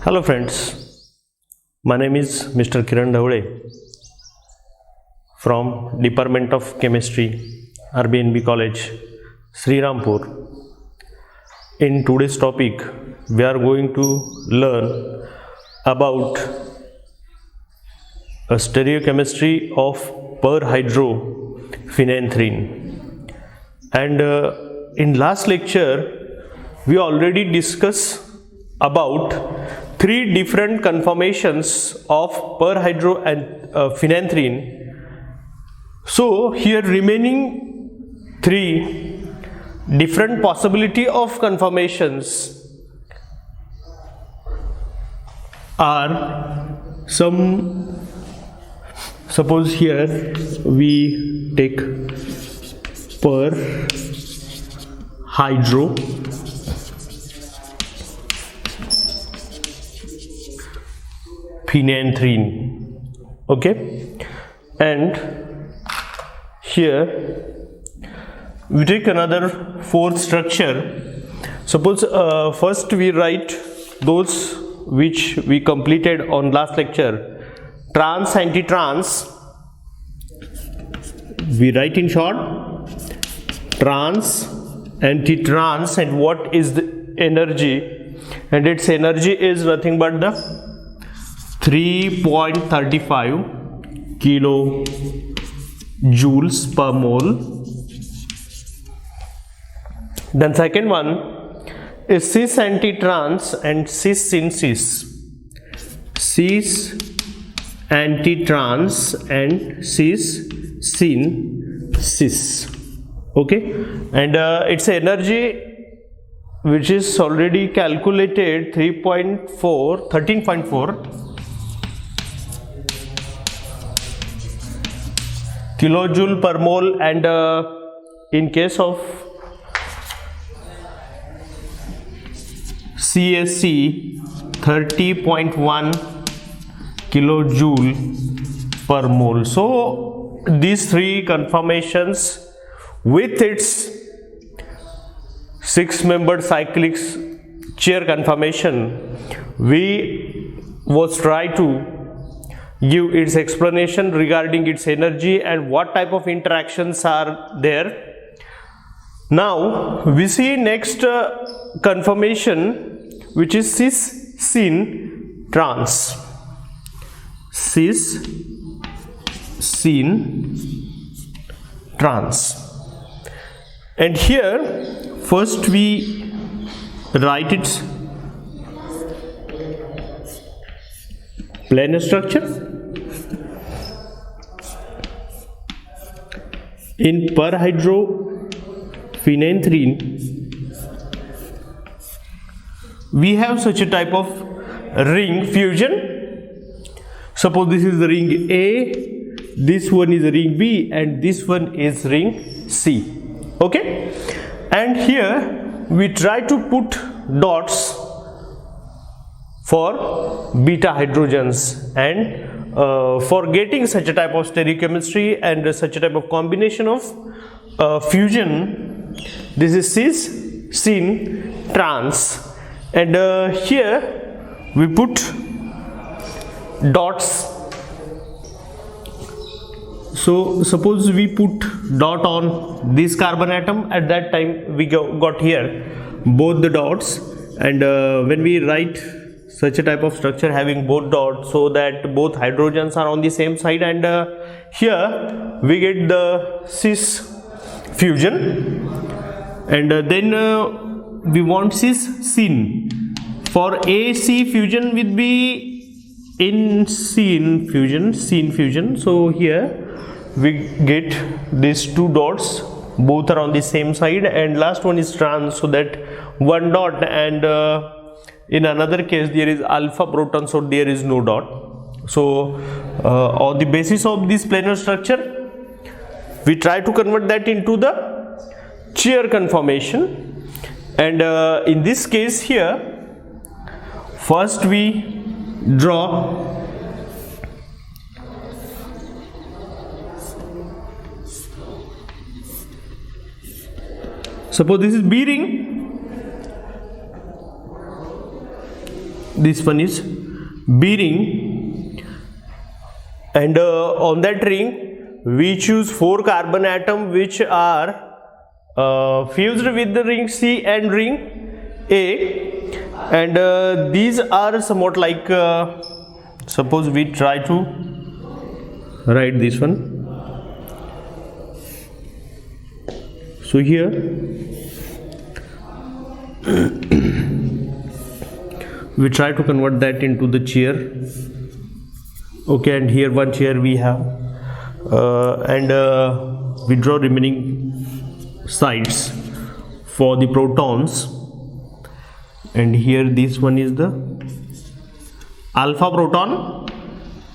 Hello friends, my name is Mr. Kiran Dhavade from Department of Chemistry, RBNB College, Srirampur. In today's topic, we are going to learn about a stereochemistry of perhydrophenanthrin. And in last lecture, we already discussed about three different conformations of perhydrophenanthrin. So here remaining three different possibility of conformations are some. Suppose here we take perhydrophenanthrin, okay, and here we take another fourth structure. Suppose first we write those which we completed on last lecture, trans, anti-trans. We write in short trans, anti-trans, and what is the energy, and its energy is nothing but the 3.35 kilojoules per mole. Then second one is cis anti-trans and cis syn cis. Cis anti-trans and cis syn cis, okay, and its energy, which is already calculated, 13.4 kilojoule per mole, and in case of CSC 30.1 kilojoule per mole. So these three conformations with its 6-membered cyclic chair conformation, we was try to give its explanation regarding its energy and what type of interactions are there. Now we see next conformation, which is cis syn trans. Cis syn trans, and here first we write its planar structure. In perhydrophenanthrin, we have such a type of ring fusion. Suppose this is the ring A, this one is the ring B, and this one is ring C, okay, and here we try to put dots for beta hydrogens, and for getting such a type of stereochemistry and such a type of combination of fusion, this is cis syn trans, and here we put dots. So suppose we put dot on this carbon atom, at that time we got here both the dots, and when we write such a type of structure having both dots, so that both hydrogens are on the same side, and here we get the cis fusion, and then we want cis syn. For AC fusion will be in syn fusion, so here we get these two dots, both are on the same side, and last one is trans, so that one dot, and in another case there is alpha proton, so there is no dot. So on the basis of this planar structure, we try to convert that into the chair conformation, and in this case here first we draw Suppose this is B ring. this one is B ring, and on that ring we choose 4 carbon atom which are fused with the ring C and ring A, and these are somewhat like suppose we try to write this one. So here we try to convert that into the chair. Okay, and here one chair we have, and we draw remaining sides for the protons, and here this one is the alpha proton.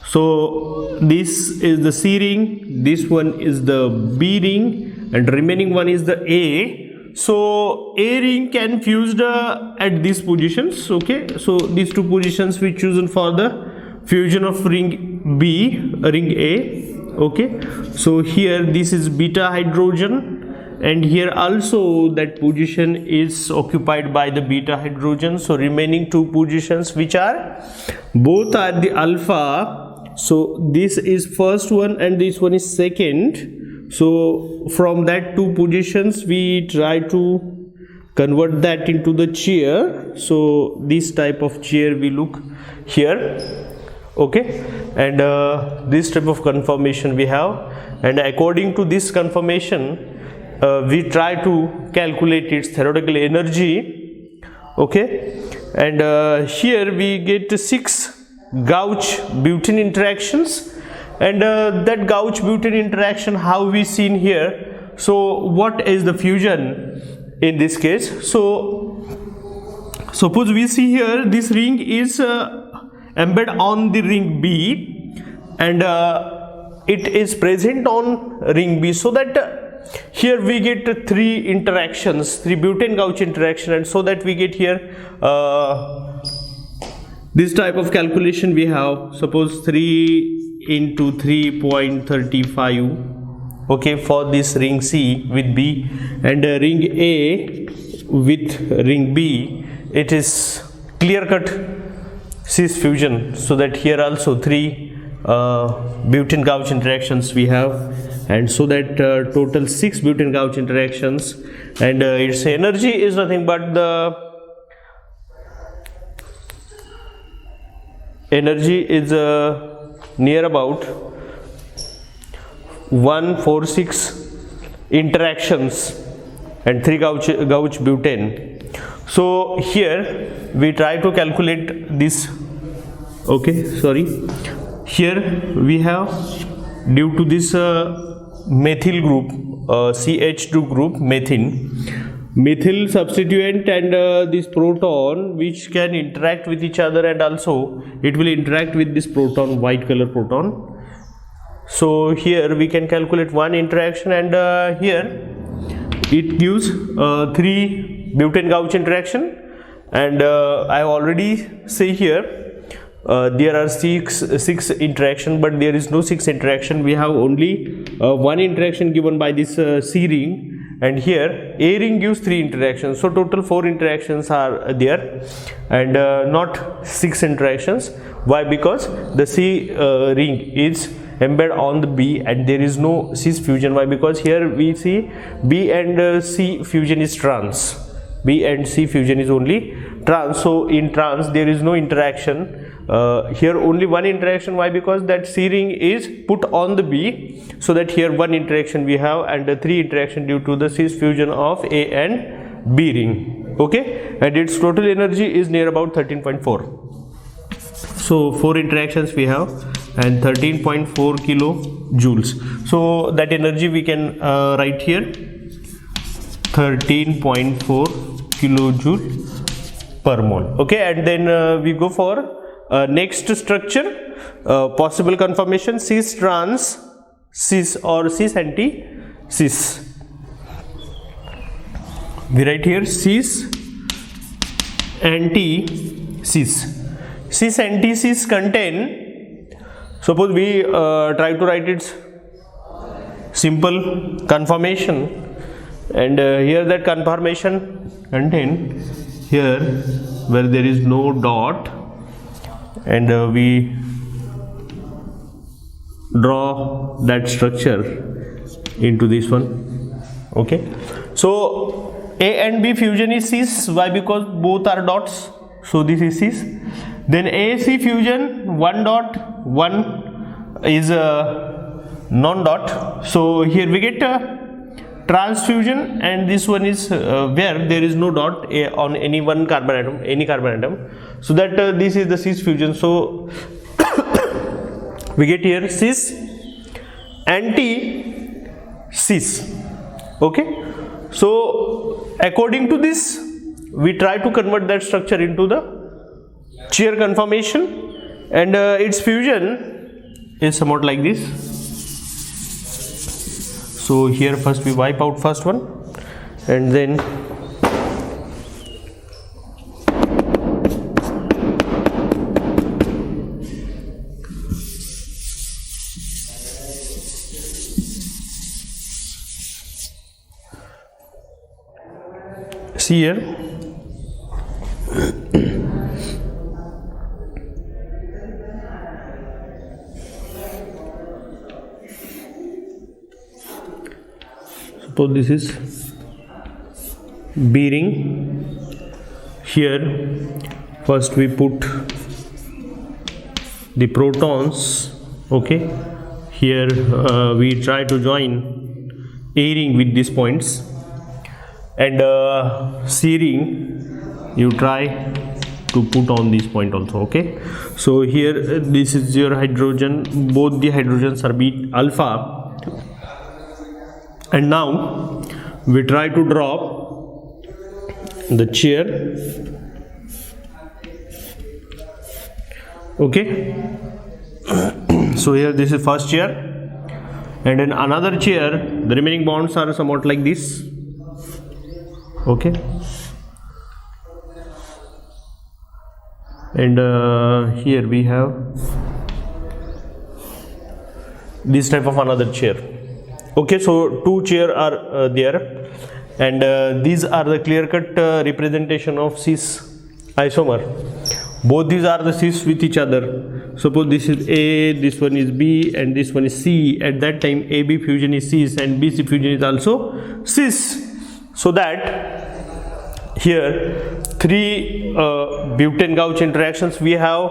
So this is the C ring, this one is the B ring, and remaining one is the A. So A ring can fused at these positions. Okay, so these two positions we chosen for the fusion of ring B, ring A. Okay, so here this is beta hydrogen, and here also that position is occupied by the beta hydrogen. So remaining two positions which are both are the alpha. So this is first one and this one is second. So from that two positions we try to convert that into the chair. So this type of chair we look here. Okay, and this type of conformation we have, and according to this conformation we try to calculate its theoretical energy. Okay, and here we get 6 Gauch-Butene interactions, and that Gauch-Butene interaction how we seen here. So what is the fusion in this case? So suppose we see here this ring is embedded on the ring B, and it is present on ring B, so that here we get 3 interactions, 3 butane Gauch interaction, and so that we get here this type of calculation we have. Suppose 3 into 3.35, okay, for this ring C with B, and ring A with ring B, it is clear cut cis fusion. So that here also 3 butane Gauch interactions we have, and so that total 6 butane Gauch interactions, and its energy is nothing but the energy is near about 146 interactions and 3 Gauch butane. So here we try to calculate this. Okay, sorry, here we have, due to this methyl group, CH2 group, methyl substituent, and this proton which can interact with each other, and also it will interact with this proton, white color proton. So here we can calculate one interaction, and here it gives 3 butane Gauch interaction, and I have already say here there are 6 interaction, but there is no 6 interaction. We have only 1 interaction given by this C ring, and here A ring gives 3 interactions. So total 4 interactions are there, and not 6 interactions. Why? Because the C ring is embedded on the B, and there is no cis fusion. Why? Because here we see B and C fusion is trans. B and C fusion is only trans. So in trans there is no interaction. Here only one interaction. Why? Because that C ring is put on the B, so that here one interaction we have, and 3 interaction due to the cis fusion of A and B ring. Okay, and its total energy is near about 13.4. So 4 interactions we have, and 13.4 kilojoules. So that energy we can write here 13.4 kilojoule per mole. Okay, and then we go for next structure, possible conformation, cis trans, cis, or cis anti cis. We write here cis anti cis. Cis anti cis contain, suppose we try to write its simple conformation, and here that conformation contain here where there is no dot, and we draw that structure into this one. Okay, so A and B fusion is cis. Why? Because both are dots, so this is cis. Then AC fusion, one dot, one is a non-dot, so here we get transfusion, and this one is where there is no dot on any one carbon atom, any carbon atom, so that this is the cis fusion. So we get here cis, anti, cis. Okay, so according to this we try to convert that structure into the chair conformation, and its fusion is somewhat like this. So here first we wipe out first one, and then see here. Suppose this is B ring. Here first we put the protons. Okay, here we try to join A ring with these points, and C ring you try to put on this point also. Okay, so here this is your hydrogen, both the hydrogens are B alpha, and now we try to draw the chair. Okay, so here this is first chair, and in another chair the remaining bonds are somewhat like this. Okay, and here we have this type of another chair. Okay, so two chairs are there, and these are the clear-cut representation of cis isomer. Both these are the cis with each other. Suppose this is A, this one is B, and this one is C. At that time AB fusion is cis and BC fusion is also cis, so that here three butane-Gauch interactions we have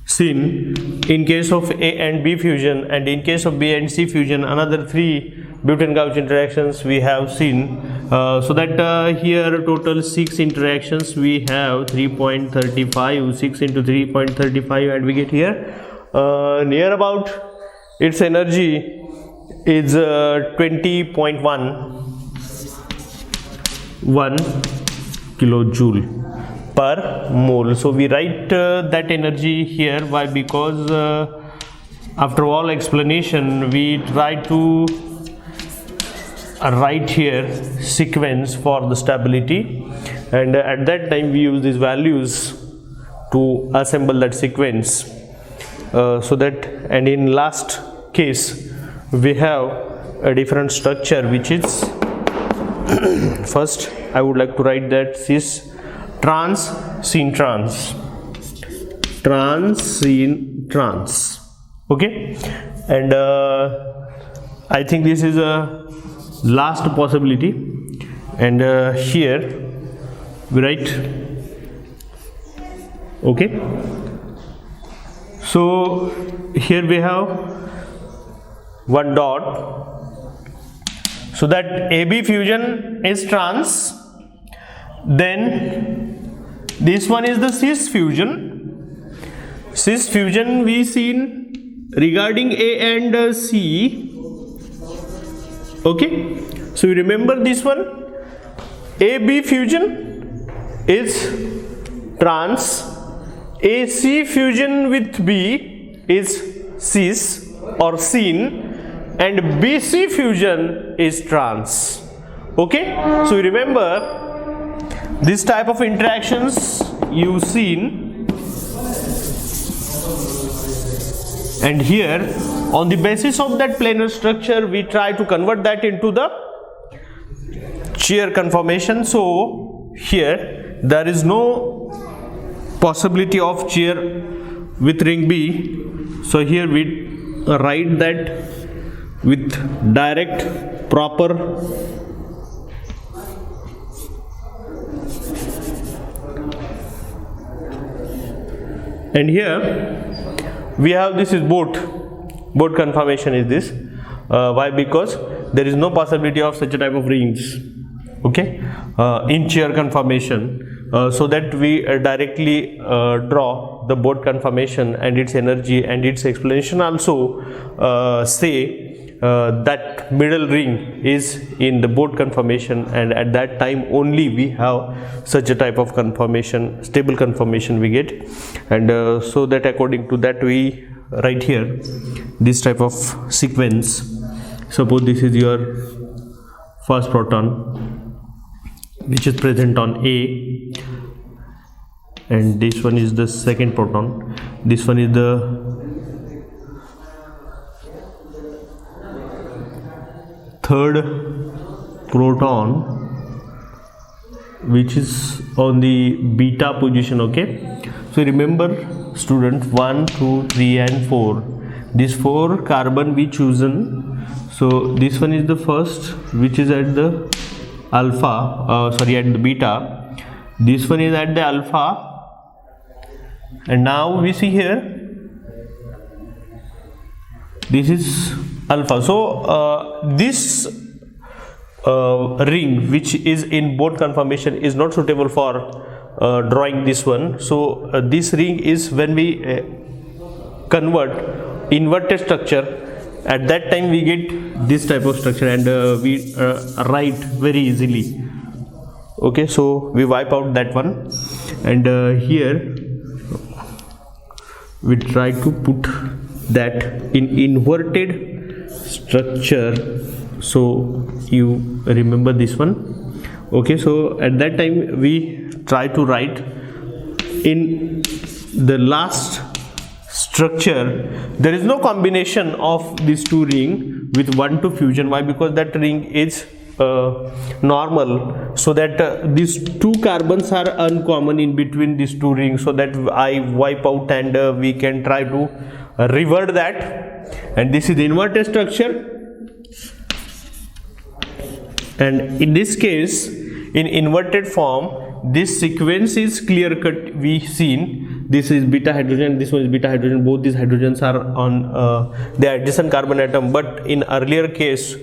seen in case of A and B fusion, and in case of B and C fusion another three butane-Gauch interactions we have seen, so that here total 6 interactions we have, 3.35, 6 into 3.35, and we get here near about its energy is 20.11 kilojoule per mole. So we write that energy here. Why? Because after all explanation we try to write here sequence for the stability, and at that time we use these values to assemble that sequence, so that, and in last case we have a different structure, which is first I would like to write that cis trans, syn trans, trans, syn trans. Okay, and I think this is a last possibility, and here we write. Okay, so here we have one dot, so that AB fusion is trans, then this one is the cis fusion. Cis fusion we seen regarding A and C. Okay, so you remember this one, AB fusion is trans, AC fusion with B is cis or syn, and BC fusion is trans. Okay, so you remember this type of interactions you've seen, and here on the basis of that planar structure we try to convert that into the chair conformation. So here there is no possibility of chair with ring B, so here we write that with direct proper and here we have this is boat conformation is this. Why? Because there is no possibility of such a type of rings, okay, in chair conformation, so that we directly draw the boat conformation and its energy and its explanation also say that middle ring is in the boat conformation, and at that time only we have such a type of conformation, stable conformation we get, and so that according to that we write here this type of sequence. Suppose this is your first proton which is present on A, and this one is the second proton, this one is the third proton which is on the beta position, okay. So remember students, 1 2 3 and 4, these 4 carbon we chosen. So this one is the first which is at the alpha, at the beta, this one is at the alpha, and now we see here this is alpha. So this ring which is in boat conformation is not suitable for drawing this one. So this ring is when we convert inverted structure, at that time we get this type of structure, and we write very easily, okay. So we wipe out that one, and here we try to put that in inverted structure, so you remember this one, okay. So at that time we try to write in the last structure there is no combination of these two ring with 1 to fusion. Why? Because that ring is normal, so that these 2 carbons are uncommon in between these 2 rings, so that I wipe out, and we can try to revert that, and this is the inverted structure. And in this case, in inverted form, this sequence is clear cut. We seen this is beta hydrogen, this one is beta hydrogen, both these hydrogens are on the adjacent carbon atom, but in earlier case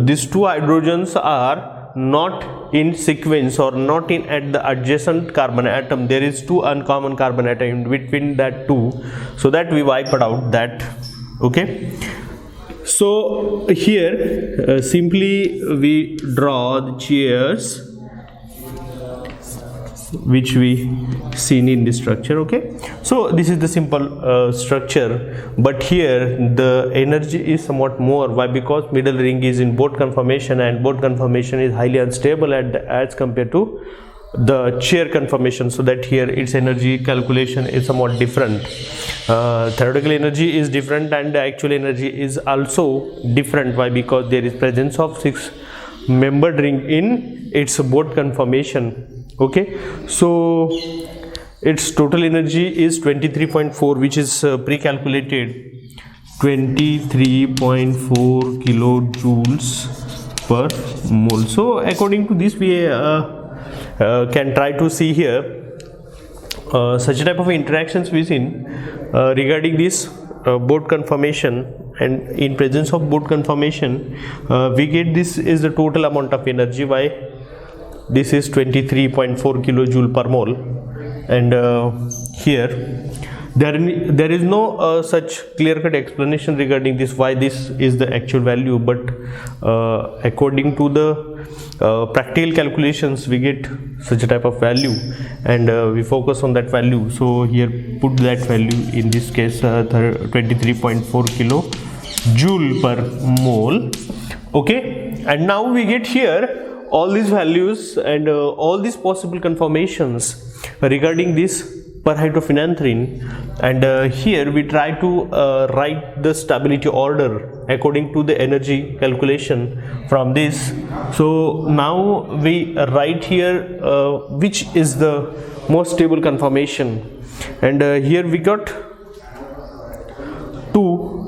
these 2 hydrogens are not in sequence or not in at the adjacent carbon atom. There is 2 uncommon carbon atom in between that 2, so that we wipe out that, okay. So here simply we draw the chairs which we seen in this structure, okay. So this is the simple structure, but here the energy is somewhat more. Why? Because middle ring is in boat conformation, and boat conformation is highly unstable as compared to the chair conformation, so that here its energy calculation is somewhat different. Theoretical energy is different and the actual energy is also different. Why? Because there is presence of 6 membered ring in its boat conformation, okay. So its total energy is 23.4, which is pre-calculated 23.4 kilojoules per mole. So according to this we can try to see here such type of interactions we seen regarding this boat conformation, and in presence of boat conformation we get this is the total amount of energy. Why? This is 23.4 kilojoule per mole, and here there is no such clear-cut explanation regarding this, why this is the actual value, but according to the practical calculations we get such a type of value, and we focus on that value. So here put that value, in this case 23.4 kilojoule per mole, okay. And now we get here all these values and all these possible conformations regarding this perhydrophenanthrene, and here we try to write the stability order according to the energy calculation from this. So now we write here which is the most stable conformation, and here we got two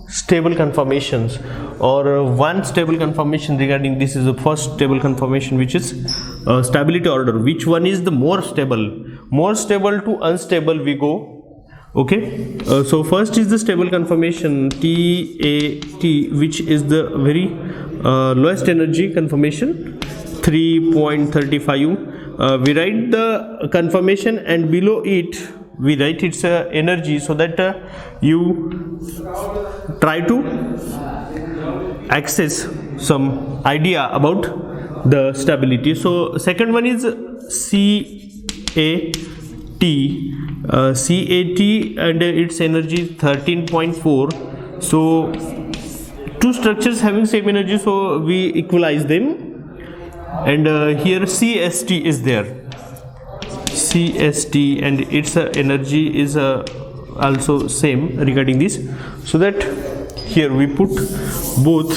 stable conformations, or one stable conformation regarding this is the first stable conformation, which is stability order. Which one is the more stable? More stable to unstable we go. Okay, so first is the stable conformation TAT, which is the very lowest energy conformation, 3.35. We write the conformation, and below it we write its energy, so that you try to access some idea about the stability. So second one is CAT, and its energy is 13.4. so two structures having same energy, so we equalize them, and here CST is there, CST, and its energy is also same regarding this, so that here we put both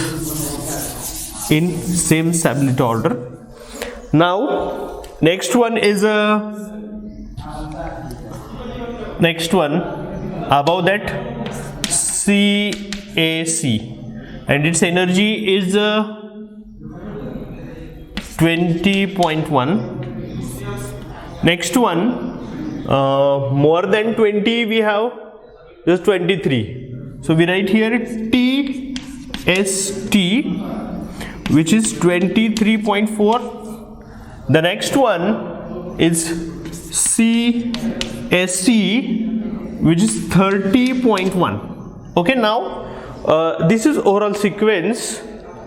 in same stability order. Now next one is above that CAC, and its energy is 20.1. next one more than 20 we have just 23, so we write here TST, which is 23.4. the next one is CST, which is 30.1. okay, now this is overall sequence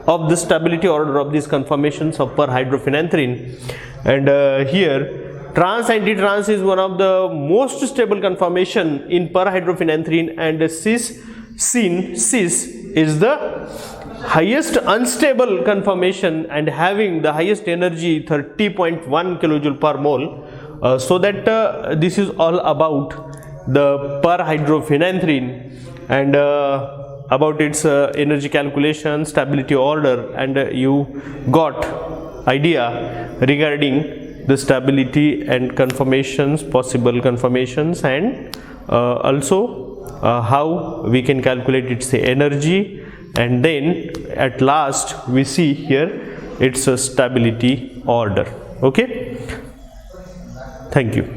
of the stability order of these conformations of perhydrophenanthrene, and here trans antitrans is one of the most stable conformation in perhydrophenanthrene, and cis is the highest unstable conformation and having the highest energy, 30.1 kilojoule per mole. So that this is all about the perhydrophenanthrene, and about its energy calculation, stability order, and you got idea regarding the stability and conformations, possible conformations, and also how we can calculate its energy, and then at last we see here its stability order. Okay, thank you.